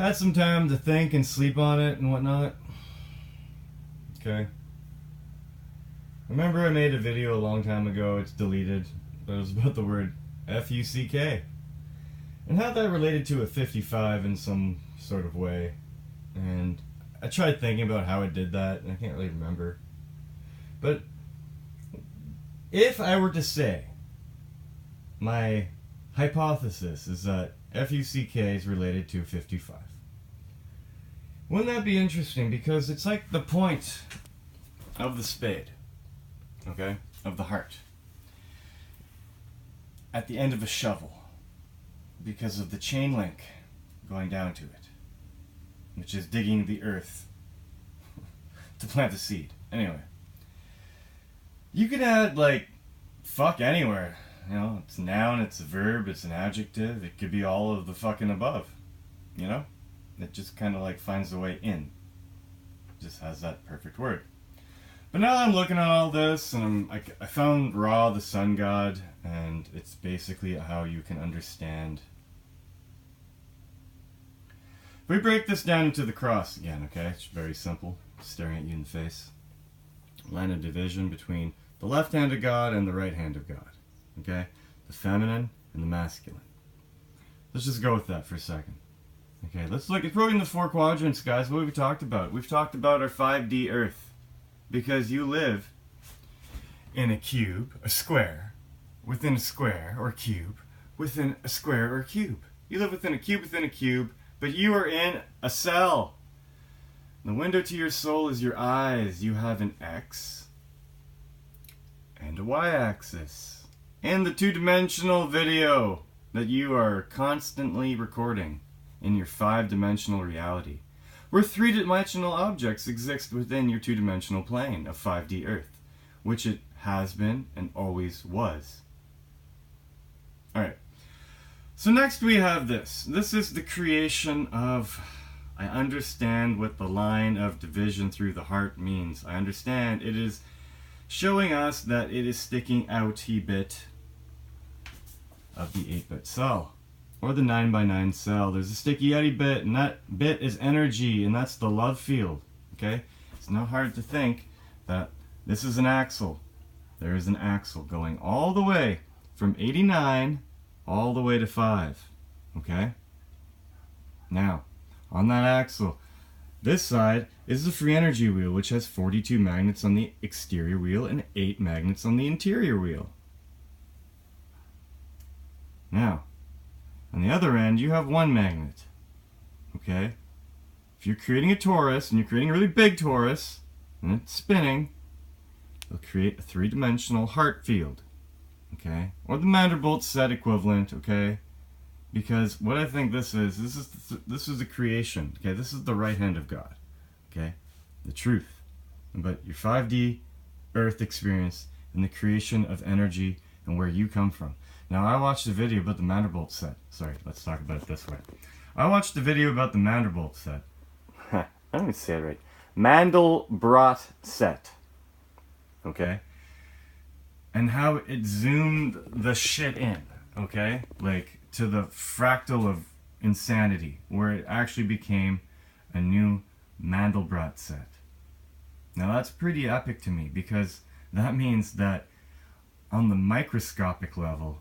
had some time to think and sleep on it and whatnot. Okay. Remember I made a video a long time ago, it's deleted, but it was about the word F-U-C-K. And how that related to a 55 in some sort of way. And I tried thinking about how I did that, and I can't really remember. But if I were to say my hypothesis is that F-U-C-K is related to 55, wouldn't that be interesting? Because it's like the point of the spade, okay, of the heart, at the end of a shovel, because of the chain link going down to it, which is digging the earth to plant the seed. Anyway, you could add, like, fuck anywhere. You know, it's a noun, it's a verb, it's an adjective, it could be all of the fucking above. You know? It just kind of like finds the way in. Just has that perfect word. But now that I'm looking at all this, and I found Ra, the sun god, and it's basically how you can understand. If we break this down into the cross again, okay? It's very simple. Staring at you in the face. Line of division between the left hand of God and the right hand of God. Okay? The feminine and the masculine. Let's just go with that for a second. Okay, let's look at probably in the 4 quadrants, guys. What have we talked about? We've talked about our 5D Earth. Because you live in a cube, a square, within a square, or cube, within a square or cube. You live within a cube, but you are in a cell. The window to your soul is your eyes. You have an X and a Y-axis. And the 2-dimensional video that you are constantly recording in your 5-dimensional reality, where 3-dimensional objects exist within your 2-dimensional plane of 5D Earth, which it has been and always was. Alright, so next we have this. This is the creation of, I understand what the line of division through the heart means. I understand it is showing us that it is sticking out a bit of the 8-bit cell. Or the 9x9 cell. There's a sticky eddy bit, and that bit is energy, and that's the love field. Okay? It's not hard to think that this is an axle. There is an axle going all the way from 89 all the way to 5. Okay? Now, on that axle, this side is the free energy wheel, which has 42 magnets on the exterior wheel and 8 magnets on the interior wheel. Now, on the other end, you have 1 magnet. Okay? If you're creating a torus, and you're creating a really big torus, and it's spinning, it'll create a 3-dimensional heart field. Okay? Or the Mandelbrot set equivalent, okay? Because what I think this is the creation. Okay? This is the right hand of God. Okay? The truth. But your 5D Earth experience and the creation of energy and where you come from. Now, I watched a video about the Mandelbrot set. Sorry, let's talk about it this way. I watched a video about the Mandelbrot set. I don't even say it right. Mandelbrot set. Okay? And how it zoomed the shit in. Okay? Like, to the fractal of insanity. Where it actually became a new Mandelbrot set. Now, that's pretty epic to me. Because that means that on the microscopic level,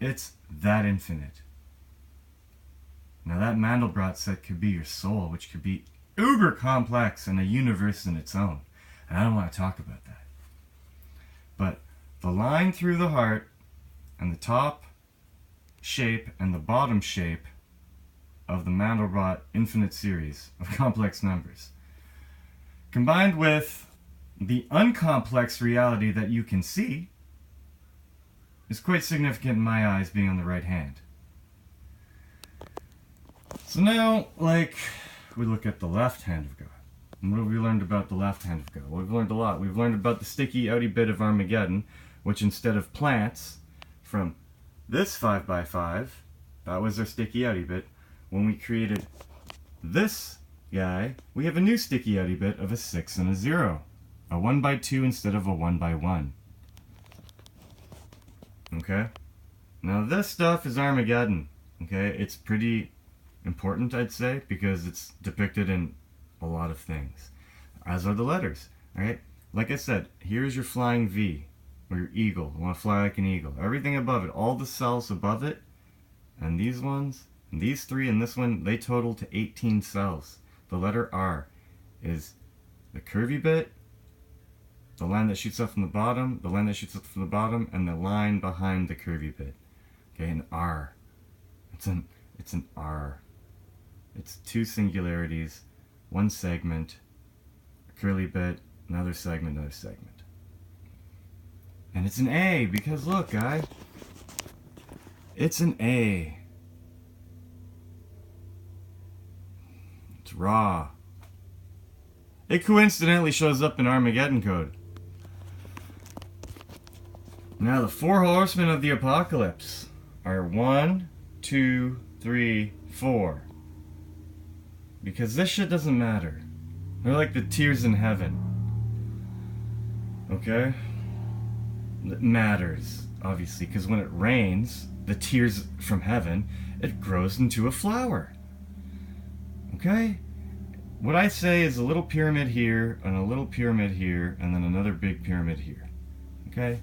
it's that infinite. Now that Mandelbrot set could be your soul, which could be uber complex and a universe in its own. And I don't want to talk about that. But the line through the heart and the top shape and the bottom shape of the Mandelbrot infinite series of complex numbers, combined with the uncomplex reality that you can see, is quite significant in my eyes, being on the right hand. So now, like, we look at the left hand of God. And what have we learned about the left hand of God? Well, we've learned a lot. We've learned about the sticky outy bit of Armageddon, which instead of plants from this 5x5, that was our sticky outy bit. When we created this guy, we have a new sticky outy bit of a 6 and a 0. A 1x2 instead of a 1x1. Okay? Now this stuff is Armageddon. Okay? It's important, I'd say, because it's depicted in a lot of things, as are the letters. All right, like I said, here's your flying V, or your eagle. You want to fly like an eagle. Everything above it, all the cells above it, and these ones, and these three, and this one, they total to 18 cells. The letter R is the curvy bit, the line that shoots up from the bottom, the line that shoots up from the bottom, and the line behind the curvy bit. Okay, an R. It's an R. It's two singularities, one segment, a curly bit, another segment, another segment. And it's an A, because look, guy. It's an A. It's Ra. It coincidentally shows up in Armageddon Code. Now, the 4 horsemen of the apocalypse are 1, 2, 3, 4. Because this shit doesn't matter. They're like the tears in heaven. Okay? It matters, obviously, because when it rains, the tears from heaven, it grows into a flower. Okay? What I say is a little pyramid here, and a little pyramid here, and then another big pyramid here. Okay?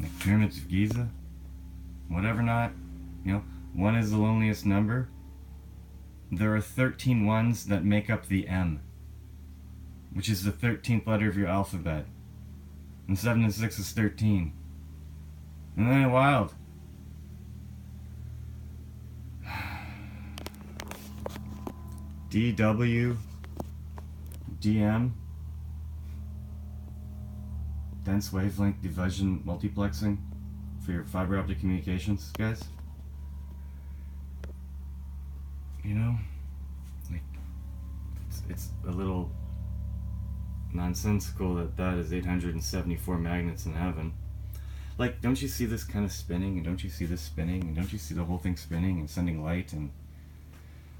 Like pyramids of Giza. Whatever not. You know, 1 is the loneliest number. There are 13 ones that make up the M, which is the 13th letter of your alphabet. And 7 and 6 is 13. Isn't that wild? DW, DM, dense wavelength division multiplexing for your fiber optic communications, guys. You know, like, it's a little nonsensical that is 874 magnets in heaven. Like, don't you see this kind of spinning, and don't you see this spinning, and don't you see the whole thing spinning and sending light? And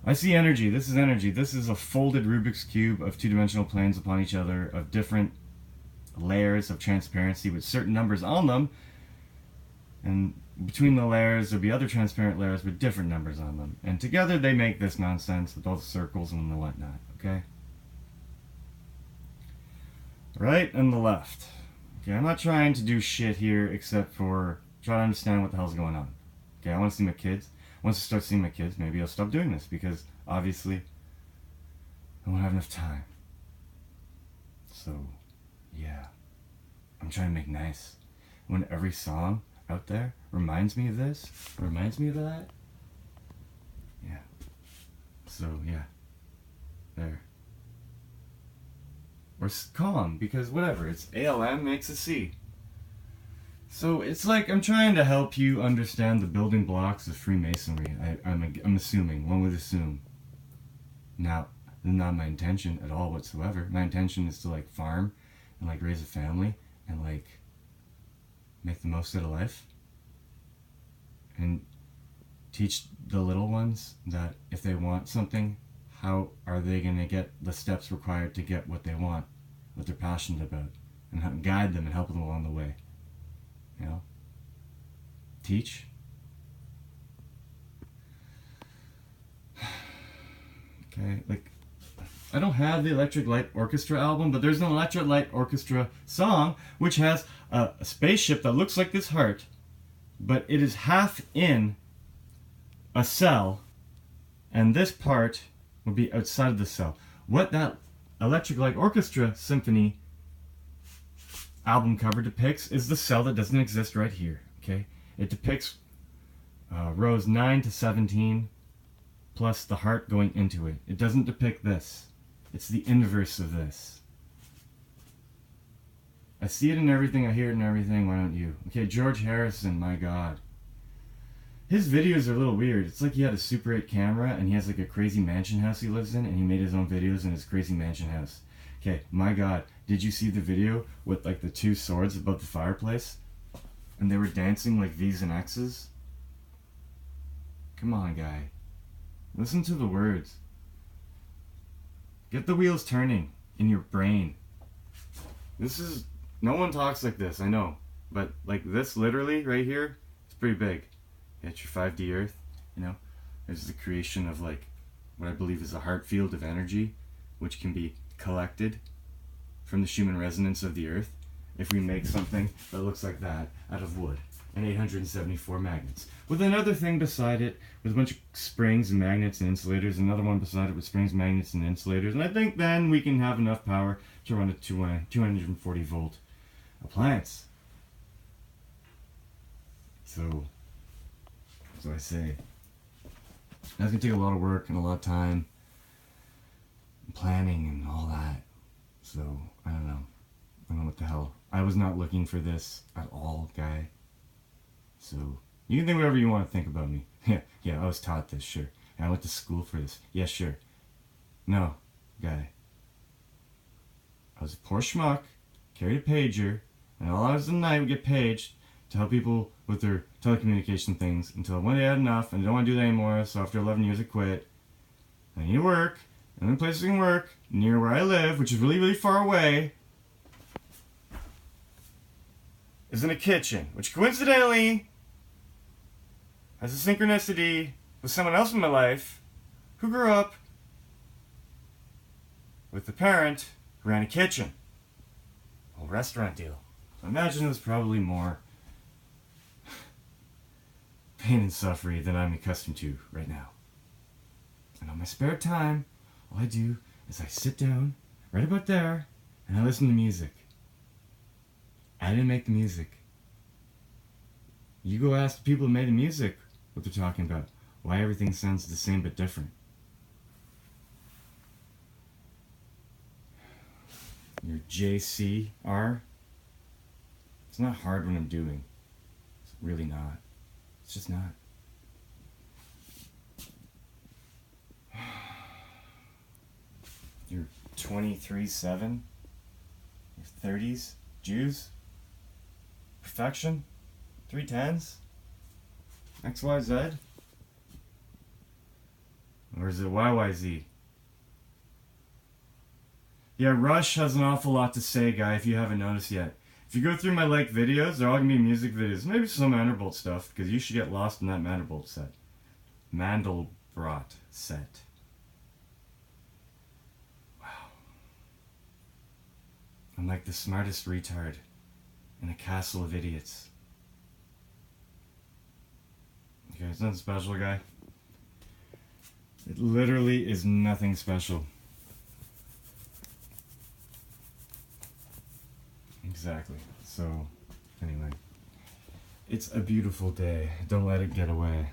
I see energy. This is energy. This is a folded Rubik's Cube of two-dimensional planes upon each other, of different layers of transparency with certain numbers on them, and between the layers there'll be other transparent layers with different numbers on them, and together they make this nonsense with all the circles and the whatnot. Okay, right and the left. Okay, I'm not trying to do shit here except for try to understand what the hell's going on. Okay, I want to see my kids. Once I start seeing my kids, maybe I'll stop doing this, because obviously I won't have enough time. So yeah, I'm trying to make nice. When every song out there reminds me of this, reminds me of that. Yeah. So yeah, there. Or calm, because whatever, it's ALM makes a C. So it's like I'm trying to help you understand the building blocks of Freemasonry. I'm assuming, one would assume. Now, not my intention at all whatsoever. My intention is to like farm and like raise a family and like make the most out of life. And teach the little ones that if they want something, how are they going to get the steps required to get what they want, what they're passionate about, and guide them and help them along the way. You know? Teach. Okay, like, I don't have the Electric Light Orchestra album, but there's an Electric Light Orchestra song which has a spaceship that looks like this heart, but it is half in a cell, and this part will be outside of the cell. What that Electric Light Orchestra symphony album cover depicts is the cell that doesn't exist right here. Okay, it depicts rows 9 to 17 plus the heart going into it. It doesn't depict this. It's the inverse of this. I see it in everything, I hear it in everything, why don't you? Okay, George Harrison, my god. His videos are a little weird. It's like he had a Super 8 camera and he has like a crazy mansion house he lives in, and he made his own videos in his crazy mansion house. Okay, my god, did you see the video with like the 2 swords above the fireplace? And they were dancing like V's and X's? Come on, guy. Listen to the words. Get the wheels turning in your brain. This is... No one talks like this, I know. But like this literally right here, it's pretty big. It's your 5D Earth, you know? There's the creation of like what I believe is a heart field of energy, which can be collected from the Schumann resonance of the Earth if we make something that looks like that out of wood and 874 magnets. With another thing beside it, with a bunch of springs and magnets and insulators, another one beside it with springs, magnets, and insulators, and I think then we can have enough power to run a 240 volt appliance. So, as I say, that's going to take a lot of work and a lot of time and planning and all that. So, I don't know. I don't know what the hell. I was not looking for this at all, guy. So, you can think whatever you want to think about me. Yeah, I was taught this, sure. And I went to school for this. Yeah, sure. No, guy. I was a poor schmuck, carried a pager, and all hours of the night would get paged to help people with their telecommunication things until one day I had enough and I don't want to do that anymore, so after 11 years I quit. I need to work, and the only place I can work near where I live, which is really, really far away, is in a kitchen, which coincidentally has a synchronicity with someone else in my life who grew up with a parent who ran a kitchen. A whole restaurant deal. So I imagine it was probably more pain and suffering than I'm accustomed to right now. And on my spare time, all I do is I sit down right about there and I listen to music. I didn't make the music. You go ask the people who made the music what they're talking about. Why everything sounds the same but different. Your JCR. It's not hard when I'm doing. It's really not. It's just not. Your 23/7. Your 30s. Jews. Perfection. 310s. XYZ. Or is it YYZ? Yeah, Rush has an awful lot to say, guy, if you haven't noticed yet. If you go through my like videos, they're all gonna be music videos. Maybe some Mandelbrot stuff, because you should get lost in that Mandelbrot set. Mandelbrot set. Wow. I'm like the smartest retard in a castle of idiots. Okay, it's nothing special, guy. It literally is nothing special. Exactly. So, anyway. It's a beautiful day. Don't let it get away.